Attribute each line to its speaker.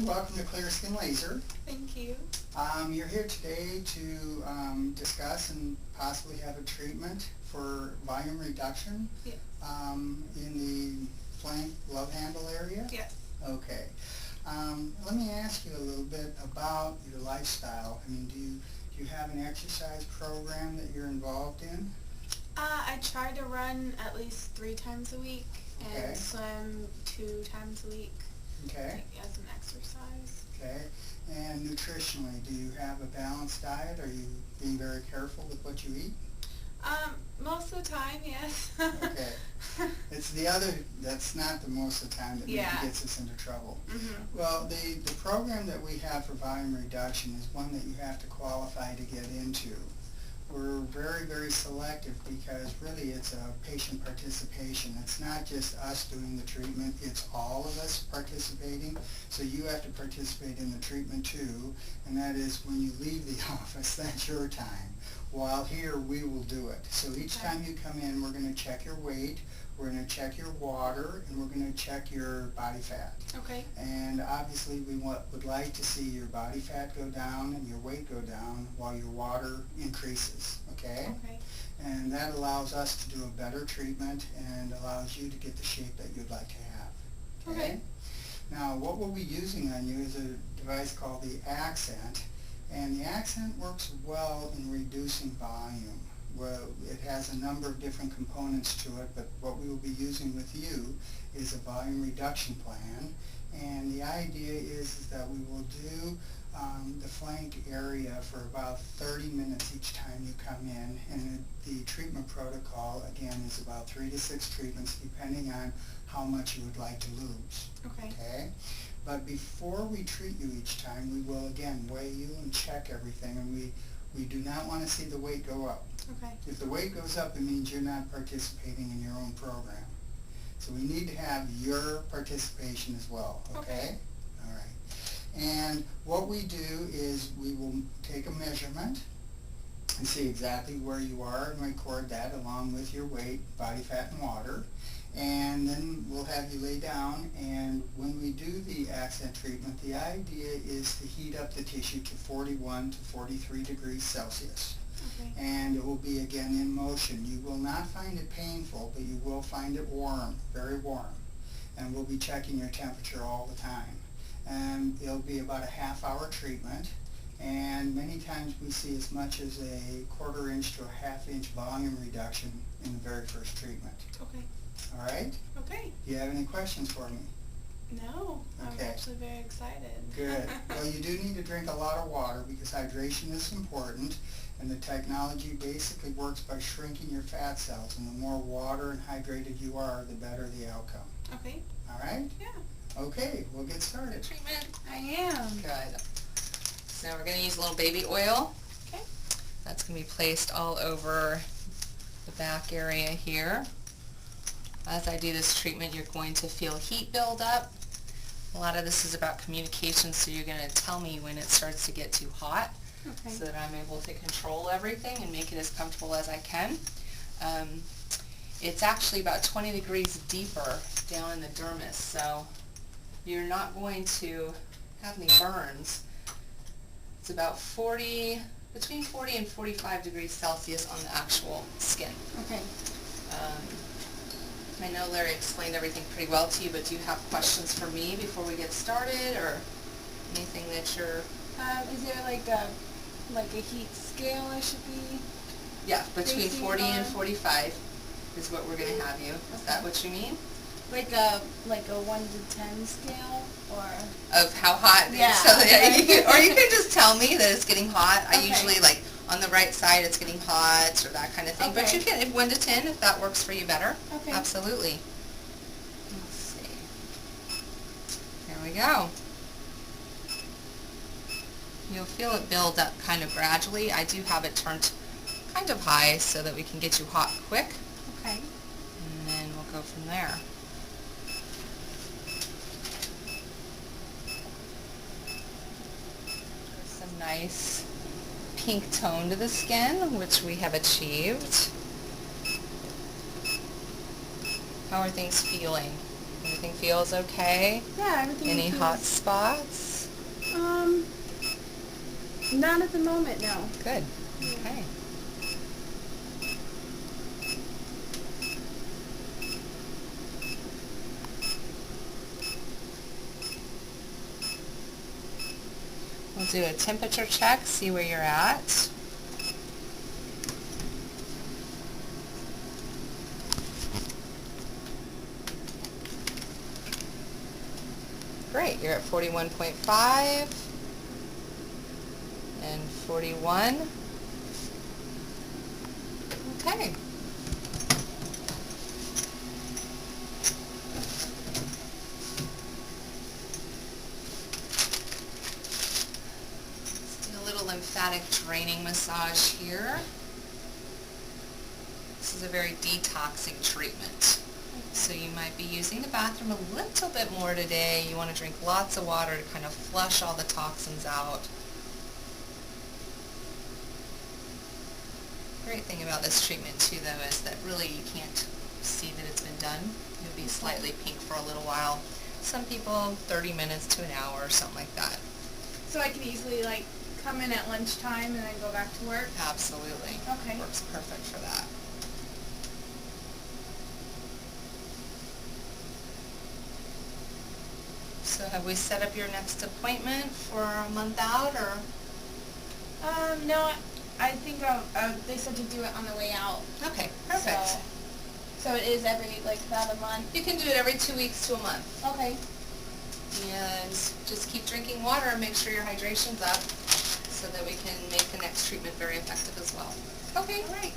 Speaker 1: welcome to Clearskin Laser.
Speaker 2: Thank you.
Speaker 1: You're here today to discuss and possibly have a treatment for volume reduction.
Speaker 2: Yes.
Speaker 1: In the flank love handle area?
Speaker 2: Yes.
Speaker 1: Okay. Let me ask you a little bit about your lifestyle. I mean, do you have an exercise program that you're involved in?
Speaker 2: I try to run at least 3 times a week
Speaker 1: Okay.
Speaker 2: and swim 2 times a week.
Speaker 1: Okay.
Speaker 2: As an exercise.
Speaker 1: Okay. And nutritionally, do you have a balanced diet? Are you being very careful with what you eat?
Speaker 2: Most of the time, yes.
Speaker 1: Okay. It's the other, that's not the most of the time that maybe gets us into trouble.
Speaker 2: Mm-hmm.
Speaker 1: Well, the program that we have for volume reduction is one that you have to qualify to get into. We're very, very selective because really it's a patient participation. It's not just us doing the treatment, it's all of us participating. So you have to participate in the treatment too, and that is when you leave the office, that's your time. While here, we will do it. So each time you come in, we're going to check your weight, we're going to check your water, and we're going to check your body fat.
Speaker 2: Okay.
Speaker 1: And obviously we would like to see your body fat go down and your weight go down while your water increases, okay?
Speaker 2: Okay.
Speaker 1: And that allows us to do a better treatment and allows you to get the shape that you'd like to have, okay? Now what we'll be using on you is a device called the Accent, and the Accent works well in reducing volume. Well, it has a number of different components to it, but what we will be using with you is a volume reduction plan. And the idea is that we will do the flank area for about 30 minutes each time you come in. And the treatment protocol, again, is about 3 to 6 treatments depending on how much you would like to lose.
Speaker 2: Okay.
Speaker 1: Okay? But before we treat you each time, we will again weigh you and check everything. And we do not want to see the weight go up.
Speaker 2: Okay.
Speaker 1: If the weight goes up, it means you're not participating in your own program. So we need to have your participation as well, okay? All right. And what we do is we will take a measurement and see exactly where you are and record that along with your weight, body fat, and water. And then we'll have you lay down, and when we do the Accent treatment, the idea is to heat up the tissue to 41 to 43 degrees Celsius.
Speaker 2: Okay.
Speaker 1: And it will be again in motion. You will not find it painful, but you will find it warm, very warm. And we'll be checking your temperature all the time. And it'll be about a half-hour treatment. And many times we see as much as a 1/4 inch to a 1/2 inch volume reduction in the very first treatment.
Speaker 2: Okay.
Speaker 1: All right?
Speaker 2: Okay.
Speaker 1: Do you have any questions for me?
Speaker 2: No,
Speaker 1: Okay.
Speaker 2: I'm actually very excited.
Speaker 1: Good. Well, you do need to drink a lot of water because hydration is important, and the technology basically works by shrinking your fat cells, and the more water and hydrated you are, the better the outcome.
Speaker 2: Okay.
Speaker 1: All right?
Speaker 2: Yeah.
Speaker 1: Okay, we'll get started.
Speaker 3: Treatment.
Speaker 2: I am.
Speaker 3: Good. So now we're going to use a little baby oil.
Speaker 2: Okay.
Speaker 3: That's going to be placed all over the back area here. As I do this treatment, you're going to feel heat build up. A lot of this is about communication, so you're going to tell me when it starts to get too hot,
Speaker 2: Okay.
Speaker 3: so that I'm able to control everything and make it as comfortable as I can. It's actually about 20 degrees deeper down in the dermis, so you're not going to have any burns. It's about between 40 and 45 degrees Celsius on the actual skin.
Speaker 2: Okay.
Speaker 3: I know Larry explained everything pretty well to you, but do you have questions for me before we get started, or anything that you're...
Speaker 2: Is there like a heat scale I should be?
Speaker 3: Yeah, between
Speaker 2: Facing
Speaker 3: 40 and
Speaker 2: on?
Speaker 3: 45 is what we're going to have you. Is that what you mean?
Speaker 2: Like a 1 to 10 scale, or?
Speaker 3: Of how hot?
Speaker 2: Yeah.
Speaker 3: So or you can just tell me that it's getting hot. I
Speaker 2: Okay.
Speaker 3: usually, like, on the right side it's getting hot, or that kind of thing. But
Speaker 2: Okay.
Speaker 3: you can, if 1 to 10, if that works for you better.
Speaker 2: Okay.
Speaker 3: Absolutely. Let's see. There we go. You'll feel it build up kind of gradually. I do have it turned kind of high so that we can get you hot quick.
Speaker 2: Okay.
Speaker 3: And then we'll go from there. Some nice pink tone to the skin, which we have achieved. How are things feeling? Everything feels okay?
Speaker 2: Yeah, everything
Speaker 3: Any
Speaker 2: feels
Speaker 3: hot spots?
Speaker 2: Not at the moment, no.
Speaker 3: Good. Okay. We'll do a temperature check, see where you're at. Great, you're at 41.5 and 41. Okay. Let's do a little lymphatic draining massage here. This is a very detoxing treatment. So you might be using the bathroom a little bit more today. You want to drink lots of water to kind of flush all the toxins out. Great thing about this treatment too though is that really you can't see that it's been done. It'll be slightly pink for a little while. Some people 30 minutes to an hour or something like that.
Speaker 2: So I can easily like come in at lunchtime and then go back to work?
Speaker 3: Absolutely.
Speaker 2: Okay.
Speaker 3: Works perfect for that. So have we set up your next appointment for a month out or?
Speaker 2: No, I think they said to do it on the way out.
Speaker 3: Okay, perfect.
Speaker 2: So it is every, like, about a month?
Speaker 3: You can do it every 2 weeks to a month.
Speaker 2: Okay.
Speaker 3: And just keep drinking water and make sure your hydration's up so that we can make the next treatment very effective as well. Okay.
Speaker 2: All right.